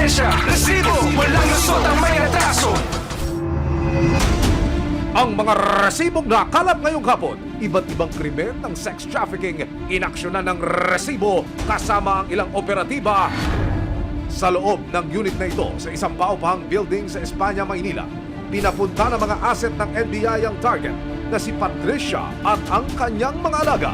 ebidensya, resibo, walang lusot ang may atraso. Ang mga resibong nakalap ngayong hapon, iba't ibang krimen ng sex trafficking, inaksyonan ng resibo kasama ang ilang operatiba sa loob ng unit na ito sa isang paupahang building sa Espanya, Maynila. Pinapunta ng mga asset ng NBI ang target na si Patricia at ang kanyang mga alaga.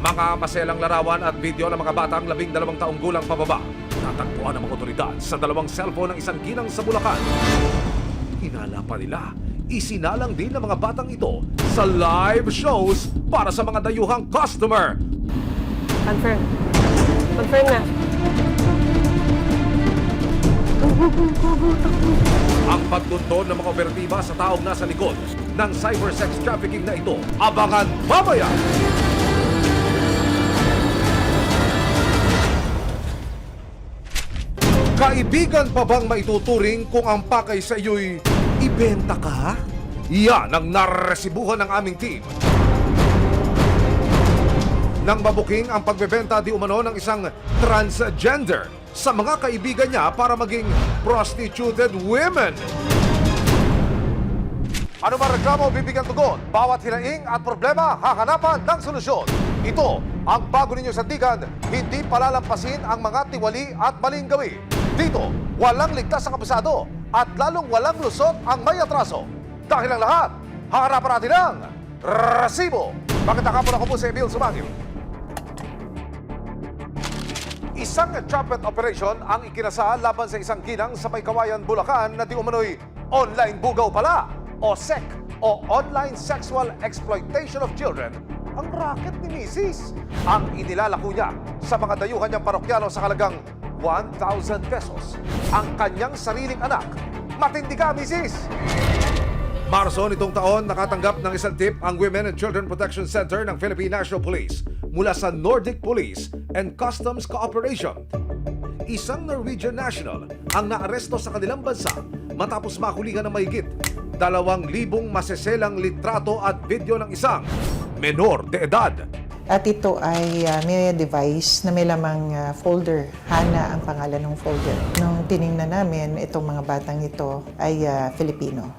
Mga maselang larawan at video ng mga batang 12 taong gulang pababa natagpuan ng mga otoridad sa 2 cellphone ng isang ginang sa Bulacan. Hinala pa nila, isinalang din ng mga batang ito sa live shows para sa mga dayuhang customer. Confirm. Confirm na. Ang pagtuntun ng mga operatiba sa taong nasa likod ng cyber sex trafficking na ito, abangan mamaya! Kaibigan pa bang maituturing kung ang pakay sa iyo'y ibenta ka? Yan ang naresibuhan ng aming team. Nang mabuking ang pagbebenta di umano ng isang transgender sa mga kaibigan niya para maging prostituted women. Ano man reklamo, bibigyan tugon. Bawat hinaing at problema, hahanapan ng solusyon. Ito ang bago ninyo sandigan, hindi palalampasin ang mga tiwali at maling gawi. Dito, walang ligtas ang abusado at lalong walang lusot ang may atraso. Dahil ang lahat, hahanapan natin ang resibo. Magandang hapon, ako po si Emil Sumangil. Isang entrapment operation ang ikinasa laban sa isang ginang sa May Kawayan, Bulacan na di umano'y online bugaw pala o SEC o Online Sexual Exploitation of Children ang racket ni Mrs. Ang inilalako niya sa mga dayuhan niyang parokyano sa halagang 1,000 pesos. Ang kanyang sariling anak. Matindi ka, Mrs. Marso nitong taon, nakatanggap ng isang tip ang Women and Children Protection Center ng Philippine National Police mula sa Nordic Police and Customs Cooperation. Isang Norwegian national ang naaresto sa kanilang bansa matapos mahulihan ng mahigit 2,000 maseselang litrato at video ng isang menor de edad. At ito ay may device na may lamang folder. Hana ang pangalan ng folder. Nung tiningnan namin, itong mga batang ito ay Filipino.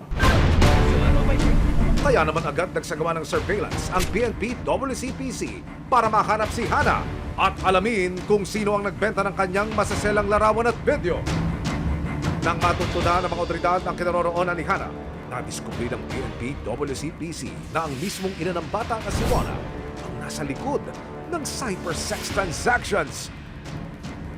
Kaya naman agad nagsagawa ng surveillance ang PNP WCPC para mahanap si Hana at alamin kung sino ang nagbenta ng kanyang masaselang larawan at video. Nang matutunan ng mga otoridad ang kinaroroonan ni Hana, nadiskubre ng PNP WCPC na ang mismong ina ng bata na si Rona ang nasa likod ng cyber sex transactions.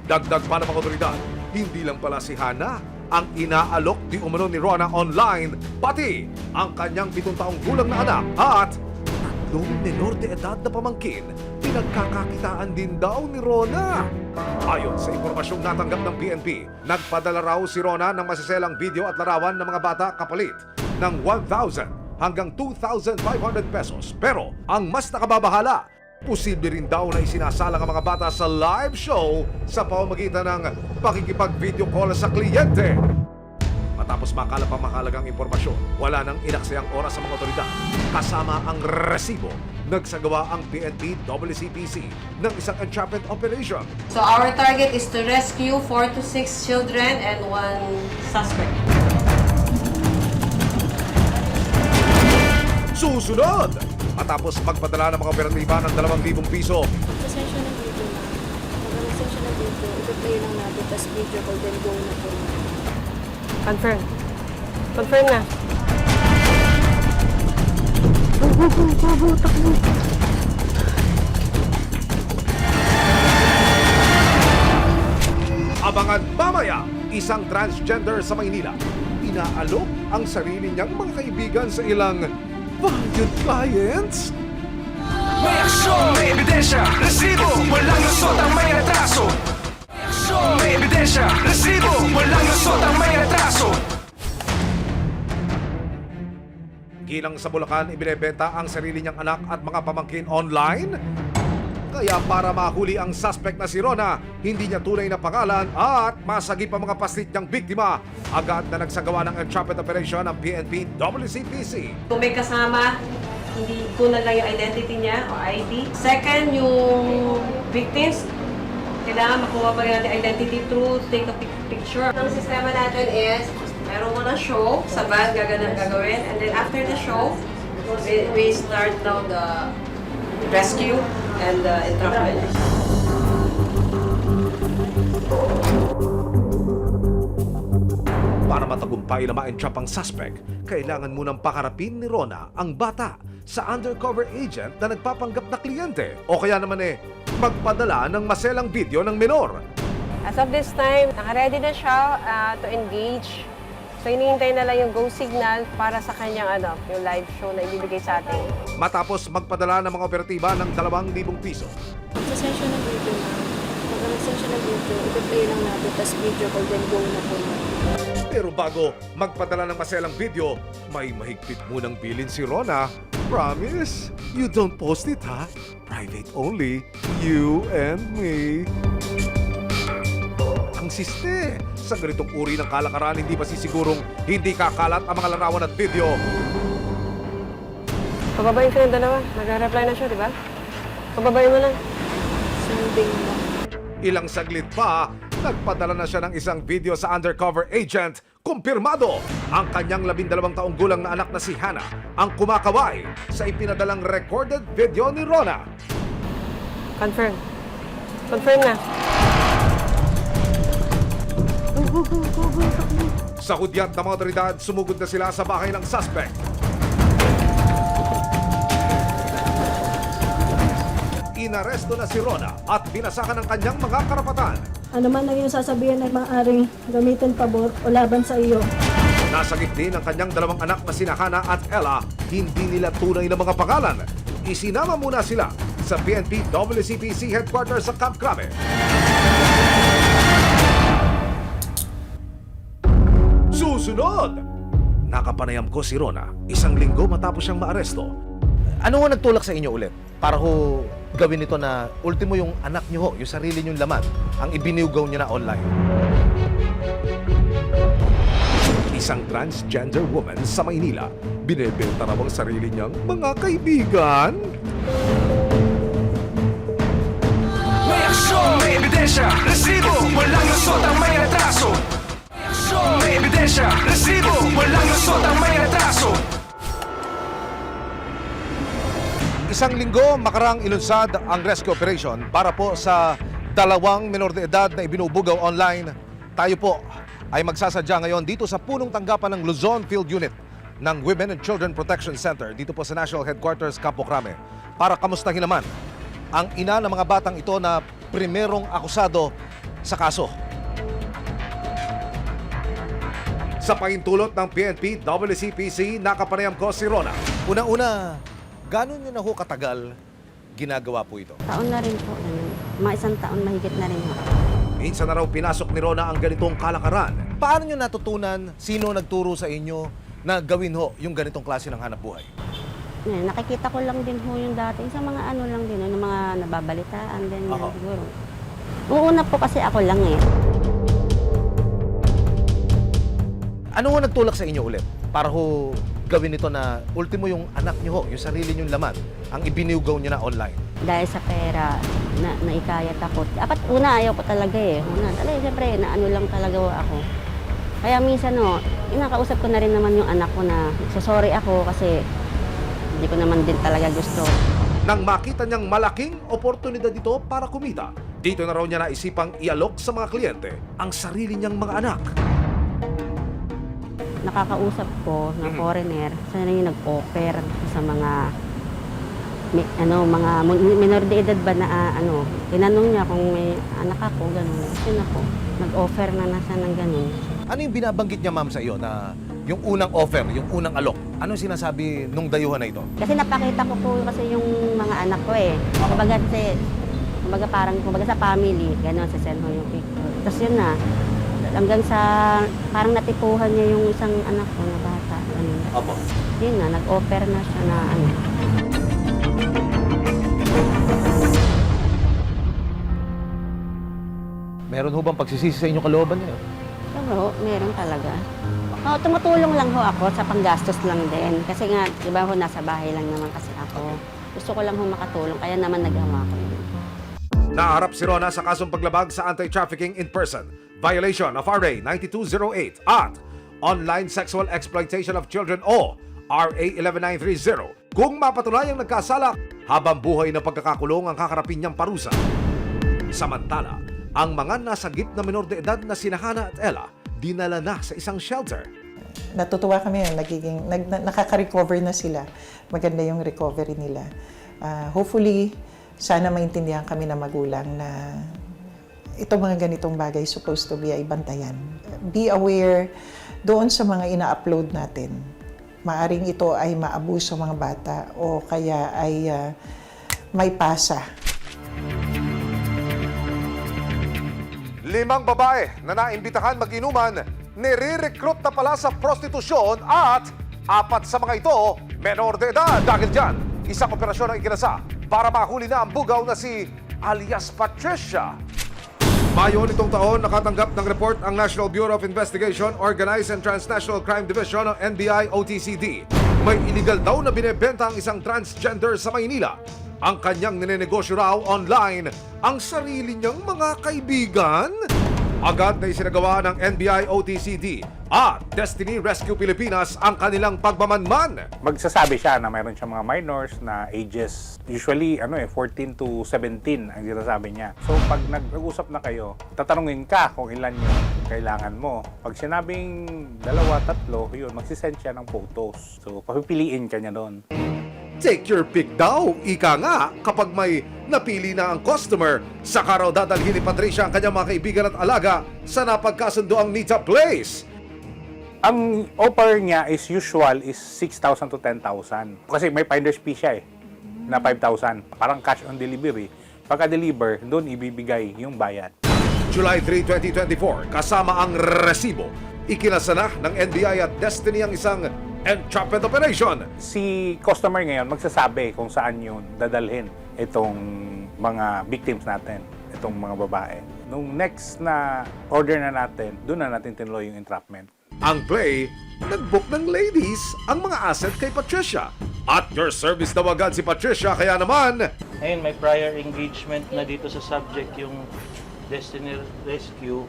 Dagdag pa ng mga otoridad, hindi lang pala si Hana ang inaalok di umano ni Rona online, pati ang kanyang 7 taong gulang na anak at 3 menor de edad na pamangkin, pinagkakakitaan din daw ni Rona. Ayon sa impormasyong natanggap ng PNP, nagpadala raw si Rona ng masiselang video at larawan ng mga bata kapalit ng 1,000 hanggang 2,500 pesos. Pero ang mas nakababahala, posible rin daw na isinasalang ang mga bata sa live show sa pamamagitan ng pakikipag-video call sa kliyente. Matapos makalap ang mahalagang impormasyon, wala nang inaksayang oras sa mga otoridad. Kasama ang resibo, nagsagawa ang PNP WCPC ng isang entrapment operation. So our target is to rescue 4 to 6 children and 1 suspect. Susunod! Matapos magpadala ng mga operatiba ng 2,000 piso, Pasensya ng video na. Pasensya ng video. I-play lang natin, tapos video call, then go na po. Confirm. Confirm na. abangan mamaya, isang transgender sa Maynila. Inaalok ang sarili niyang mga kaibigan sa ilang valued clients. May aksyon, may ebidensya, resibo, walang lusot ang may atraso. May aksyon, may ebidensya, resibo, walang lusot ang may atraso. Ginang sa Bulacan, ibinebenta ang sarili niyang anak at mga pamangkin online. Kaya para mahuli ang suspect na si Rona, hindi niya tunay na pangalan at masagip ang mga paslit niyang biktima, agad na nagsagawa ng entrapment operation ng PNP WCPC. Kung may kasama, hindi ko na lang yung identity niya o ID. Second, yung victims, Kailangan makuha pa rin natin identity through take a picture. Ang sistema natin is, meron mo na show, sa band gagawin, and then after the show, we start now the rescue and the entrapment. Para matagumpay na ma-entrap ang suspect, kailangan munang pakarapin ni Rona ang bata sa undercover agent na nagpapanggap na kliyente o kaya naman magpadala ng maselang video ng menor. As of this time, naka-ready na siya to engage. So hinihintay na lang yung go signal para sa kanyang yung live show na ibibigay sa atin. Matapos magpadala ng mga operatiba ng 2,000 piso. Sa session ng video na, pag nag-session ng video, i-play lang natin, tapos video call, then go na po. Pero bago magpadala ng maselang video, may mahigpit munang bilin si Rona. Promise, you don't post it ha? Private only, you and me. Ang siste, sa ganitong uri ng kalakaran, hindi ba sisigurong hindi kakalat ang mga larawan at video? Pababayin ko yung dalawa. Nag-reply na siya, di ba? Pababayin mo lang. Sending na. Ilang saglit pa, nagpadala na siya ng isang video sa undercover agent. Kumpirmado, ang kanyang 12 taong gulang na anak na si Hannah ang kumakaway sa ipinadalang recorded video ni Rona. Confirm. Confirm na. Sa hudyat ng mga otoridad, sumugod na sila sa bahay ng suspect. Inaresto na si Rona at binasakan ang kanyang mga karapatan. Ano man ang iyong sasabihin ay maaaring gamitin pabor o laban sa iyo. Nasagip din ang kanyang 2 anak na sina Hannah at Ella, hindi nila tunay na mga pangalan. Isinama muna sila sa PNP WCPC headquarters sa Camp Crame. Susunod! Nakapanayam ko si Rona 1 linggo matapos siyang maaresto. Ano ho nagtulak sa inyo ulit? Para ho gawin ito na ultimo yung anak niyo ho, yung sarili niyong laman, ang ibiniugaw niyo na online. Isang transgender woman sa Maynila, binebenta raw ang sarili niyang mga kaibigan. May aksyon, may ebidensya, resibo, walang lusot ang may atraso. May aksyon, may ebidensya, resibo, walang lusot ang may atraso. 1 linggo makarang ilunsad ang rescue operation para po sa 2 menor de edad na ibinubugaw online. Tayo po ay magsasadya ngayon dito sa punong tanggapan ng Luzon Field Unit ng Women and Children Protection Center dito po sa National Headquarters Campo Crame para kamustahin naman ang ina ng mga batang ito na primerong akusado sa kaso. Sa pahintulot ng PNP WCPC, nakapanayam ko si Rona. Una-una, gano'n nyo na ho katagal ginagawa po ito? Taon na rin po. Mga 1 taon mahigit na rin po. Minsan na raw pinasok ni Rona ang ganitong kalakaran. Paano nyo natutunan, sino nagturo sa inyo na gawin ho yung ganitong klase ng hanap buhay? Nakikita ko lang din ho yung dati sa mga ano lang din, yung mga nababalitaan, ganyan Aha. siguro. Uuna po kasi ako lang eh. Ano ho nagtulak sa inyo ulit? Para ho gawin ito na ultimo yung anak nyo ho, yung sarili nyong laman, ang ibiniugaw nyo na online. Dahil sa pera, naikayat ako. Dapat una ayaw ko talaga eh. Una, talaga siyempre, naano lang talaga ako. Kaya minsan inakausap ko na rin naman yung anak ko na sorry ako kasi hindi ko naman din talaga gusto. Nang makita niyang malaking oportunidad ito para kumita, dito na raw niya naisipang ialok sa mga kliyente ang sarili niyang mga anak. Nakakausap ko na foreigner, sana yung nag-offer sa mga mga minor de edad ba na tinanong niya kung may anak ako, gano'n. Yun ako, nag-offer na siya ng gano'n. Ano yung binabanggit niya ma'am sa iyo na yung unang offer, yung unang alok? Ano sinasabi nung dayuhan na ito? Kasi napakita ko po kasi yung mga anak ko eh. Kumbaga parang sa family, gano'n, sasend mo yung picture. Tapos yun na, hanggang sa parang natipuhan niya yung isang anak ko na bata. Ganun. Opo. Yun na, nag-offer na siya na Meron ho bang pagsisisi sa inyong kalooban niyo? Pero meron talaga. Tumutulong lang ho ako sa panggastos lang din. Kasi nga, di ba ho, nasa bahay lang naman kasi ako. Gusto ko lang ho makatulong, kaya naman nagawa ko yun. Naharap si Rona sa kasong paglabag sa anti-trafficking in person, violation of RA 9208 at online sexual exploitation of children o RA 11930 kung mapatunayang nagkasala habang buhay na pagkakakulong ang kakarapin niyang parusa. Samantala, ang mga nasa gitna menor de edad na sina Hana at Ella dinala na sa isang shelter. Natutuwa kami na nakaka-recover na sila. Maganda yung recovery nila. Hopefully, sana maintindihan kami na magulang na itong mga ganitong bagay supposed to be ay bantayan. Be aware doon sa mga ina-upload natin. Maaring ito ay maabuso mga bata o kaya ay may pasa. 5 babae na naimbitahan mag-inuman, nire-recruit na pala sa prostitusyon at 4 sa mga ito, menor de edad. Dahil dyan, isang operasyon ang ikinasa para mahuli na ang bugaw na si alias Patricia. Mayo nitong taon, nakatanggap ng report ang National Bureau of Investigation, Organized and Transnational Crime Division o NBI-OTCD. May illegal daw na binebenta ang isang transgender sa Maynila. Ang kanyang ninenegosyo raw online ang sarili niyang mga kaibigan. Agad na isinagawa ng NBI-OTCD at Destiny Rescue Pilipinas ang kanilang pagmamanman. Magsasabi siya na mayroon siyang mga minors na ages, usually 14 to 17 ang sinasabi niya. So pag nag-usap na kayo, tatanungin ka kung ilan yung kailangan mo. Pag sinabing 2, 3, yun, magsisend siya ng photos. So papipiliin ka niya doon. Take your pick daw, ika nga, kapag may napili na ang customer, saka raw dadalhin ni Patricia ang kanyang mga kaibigan at alaga sa napagkasundo ang Nita Place. Ang offer niya is usual is 6,000 to 10,000. Kasi may finder's fee siya na 5,000. Parang cash on delivery. Pagka-deliver, doon ibibigay yung bayad. July 3, 2024, kasama ang resibo, ikinasa na ng NBI at Destiny ang isang entrapment operation. Si customer ngayon magsasabi kung saan yun dadalhin itong mga victims natin, itong mga babae. Nung next na order na natin, doon na natin tinuloy yung entrapment. Ang play, nag-book ng ladies ang mga asset kay Patricia. At your service daw agad si Patricia, kaya naman... Ngayon, may prior engagement na dito sa subject yung Destiny Rescue.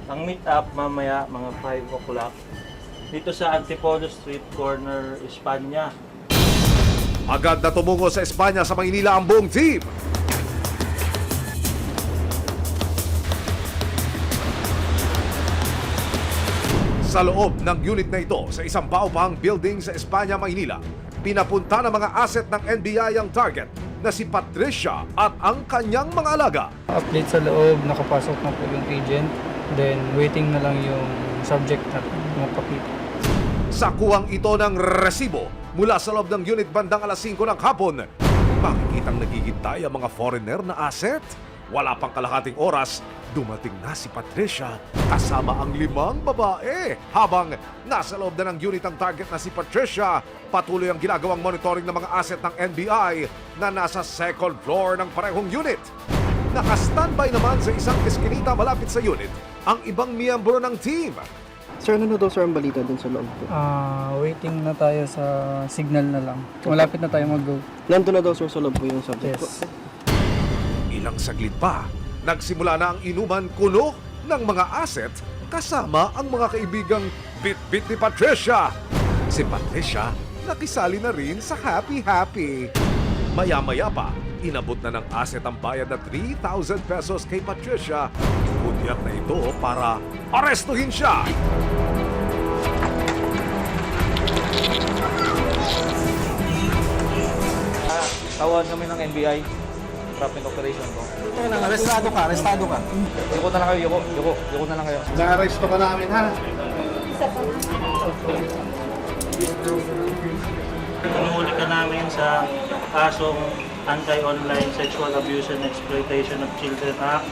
Ang meet up mamaya mga 5 o'clock dito sa Antipolo Street, corner, Espanya. Agad na tumungo sa Espanya sa Maynila ang buong team. Sa loob ng unit na ito, sa isang paupahang building sa Espanya, Maynila, pinapunta ng mga asset ng NBI ang target na si Patricia at ang kanyang mga alaga. Update sa loob, nakapasok na po yung agent, then waiting na lang yung subject na magpakita. Sa kuwang ito ng resibo mula sa loob ng unit bandang alas 5 ng hapon, makikitang nagigintay ang mga foreigner na asset. Wala pang kalahating oras, dumating na si Patricia kasama ang 5 babae. Habang nasa loob na ng unit ang target na si Patricia, patuloy ang ginagawang monitoring ng mga asset ng NBI na nasa second floor ng parehong unit. Naka-standby naman sa isang eskinita malapit sa unit ang ibang miyembro ng team. Sir, ano daw sir ang balita dun sa loob po? Waiting na tayo sa signal na lang. Malapit na tayo mag-go. Nandun na daw sir sa loob po yung subject po. Yes. Ilang saglit pa, nagsimula na ang inuman kuno ng mga asset kasama ang mga kaibigang bit-bit ni Patricia. Si Patricia nakisali na rin sa happy-happy. Maya-maya pa, inabot na ng asset ang bayad na 3,000 pesos kay Patricia. Kunyak na ito para arestuhin siya. Tawag kami ng NBI. Entrapment operation ko. Arestado ka. Yuko na lang kayo, yuko na lang kayo. Na-arresto ka namin, ha? Inuhuli ka namin sa kasong Anti-Online Sexual Abuse and Exploitation of Children Act,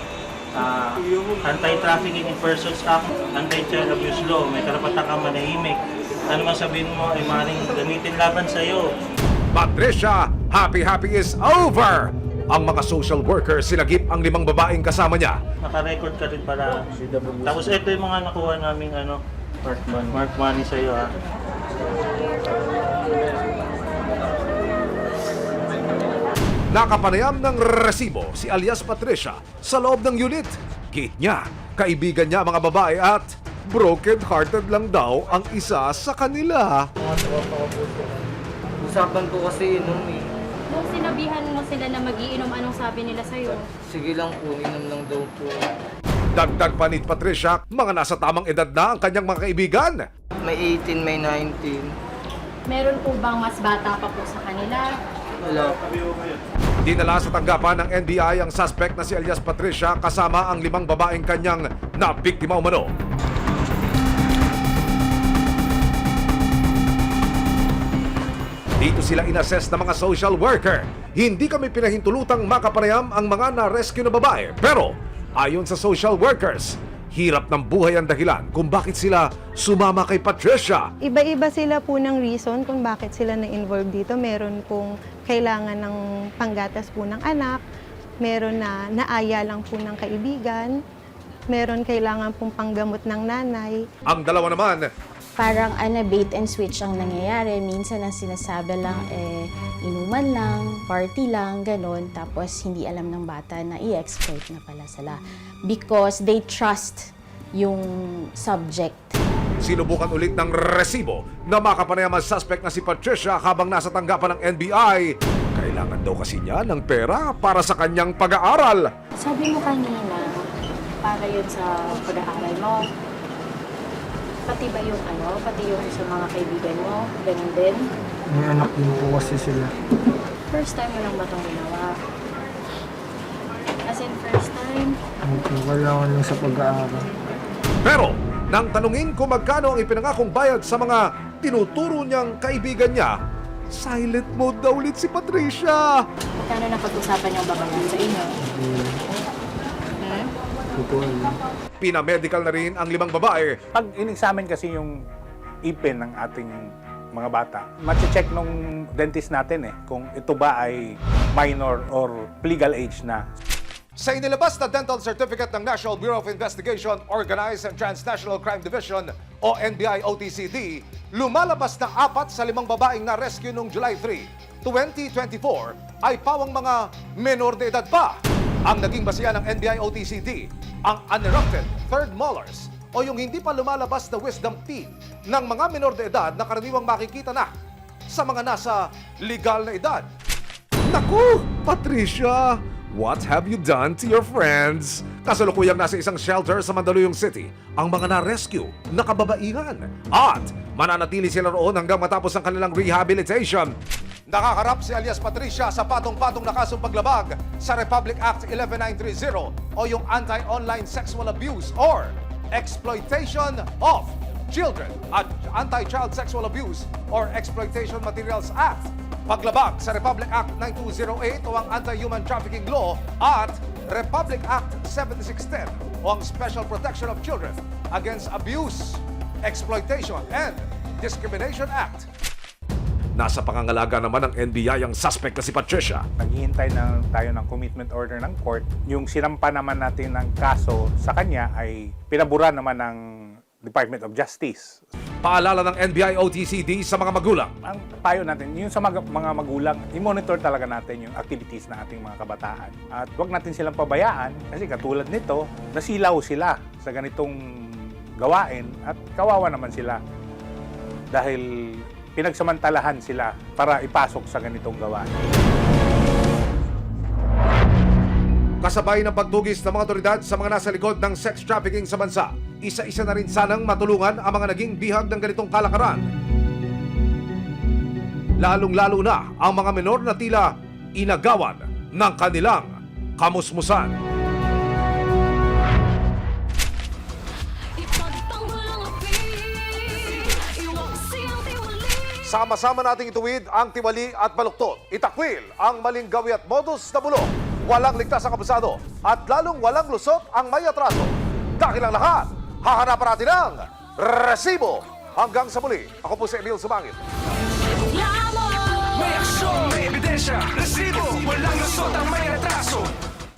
Anti-Trafficking in Persons Act, Anti-Child Abuse Law. May karapatan kang manahimik. Ano man sabihin mo ay maaaring gamitin laban sa iyo. Patricia, happy-happy is over! Ang mga social workers sinagip ang 5 babaeng kasama niya. Naka-record ka rin para. Tapos ito yung mga nakuha naming mark money sa iyo, ha. Nakapanayam ng resibo si alias Patricia sa loob ng unit. Gate niya, kaibigan niya mga babae at broken-hearted lang daw ang isa sa kanila. Usapan ko kasi inom eh. Nung sinabihan mo sila na magiinom, anong sabi nila sa'yo? Sige lang po, inom lang daw po. Dagdag pa ni Patricia, mga nasa tamang edad na ang kanyang mga kaibigan. May 18, may 19. Meron po bang mas bata pa po sa kanila? Wala. Dinala sa tanggapan ng NBI ang suspect na si alias Patricia kasama ang 5 babaeng kanyang nabiktima umano. Dito sila inassess ng mga social worker. Hindi kami pinahintulutang makapanayam ang mga na-rescue na babae. Pero ayon sa social workers, hirap ng buhay ang dahilan kung bakit sila sumama kay Patricia. Iba-iba sila po ng reason kung bakit sila na-involve dito. Meron pong kailangan ng panggatas po ng anak, meron na naaya lang po ng kaibigan, meron kailangan pong panggamot ng nanay. Ang dalawa naman, Parang bait and switch ang nangyayari. Minsan ang sinasabi lang inuman lang, party lang, ganon. Tapos hindi alam ng bata na i-exploit na pala sila. Because they trust yung subject. sinubukan ulit ng resibo na makapanayam ang suspect na si Patricia habang nasa tanggapan ng NBI. Kailangan daw kasi niya ng pera para sa kanyang pag-aaral. Sabi mo kanina, para yun sa pag-aaral mo. Pati ba yung pati yung sa mga kaibigan mo, ganun din? May anak din po kasi sila. First time mo lang ba itong ginawa? As in first time? Kailangan lang sa pag-aaral. Pero nang tanungin kung magkano ang ipinangakong bayad sa mga tinuturo niyang kaibigan niya, silent mode daw ulit si Patricia. Magkano na pag-usapan yung babayan sa inyo? Pinamedical na rin ang 5 babae. Pag in-examine kasi yung ipin ng ating mga bata, mache-check nung dentist natin kung ito ba ay minor or legal age na. Sa inilabas na dental certificate ng National Bureau of Investigation, Organized and Transnational Crime Division o NBI-OTCD, lumalabas na 4 sa 5 babaeng na-rescue noong July 3, 2024 ay pawang mga menor de edad pa. Ang naging basihan ng NBI-OTCD, ang unerupted third molars o yung hindi pa lumalabas na wisdom teeth ng mga menor de edad na karaniwang makikita na sa mga nasa legal na edad. Naku, Patricia! What have you done to your friends? Kasalukuyang nasa isang shelter sa Mandaluyong City ang mga na-rescue na kababaihan at mananatili sila roon hanggang matapos ang kanilang rehabilitation. Nakakarap si alias Patricia sa patong-patong na kasong paglabag sa Republic Act 11930 o yung Anti-Online Sexual Abuse or Exploitation of Children at Anti-Child Sexual Abuse or Exploitation Materials Act. Paglabag sa Republic Act 9208 o ang Anti-Human Trafficking Law at Republic Act 7610 o ang Special Protection of Children Against Abuse, Exploitation, and Discrimination Act. Nasa pangangalaga naman ng NBI ang suspect na si Patricia. Naghihintay na tayo ng commitment order ng court. Yung sinampa naman natin ng kaso sa kanya ay pinabura naman ng Department of Justice. Paalala ng NBI-OTCD sa mga magulang. Ang payo natin, yung sa mga magulang, i-monitor talaga natin yung activities ng ating mga kabataan. At huwag natin silang pabayaan kasi katulad nito, nasilaw sila sa ganitong gawain at kawawa naman sila dahil pinagsamantalahan sila para ipasok sa ganitong gawain. Kasabay ng pagtugis ng mga otoridad sa mga nasa likod ng sex trafficking sa bansa, isa-isa na rin sanang matulungan ang mga naging bihag ng ganitong kalakaran. Lalong-lalo na ang mga menor na tila inagawan ng kanilang kamusmusan. Sama-sama nating ituwid ang tiwali at baluktot. Itakwil ang maling gawi at modus na bulok. Walang ligtas ang kabusado at lalong walang lusot ang may atraso. Dahil ang lahat, hahanapan natin ang resibo. Hanggang sa muli, ako po si Emil Sumangit. May aksyon, may ebidensya, resibo, walang lusot ang may atraso.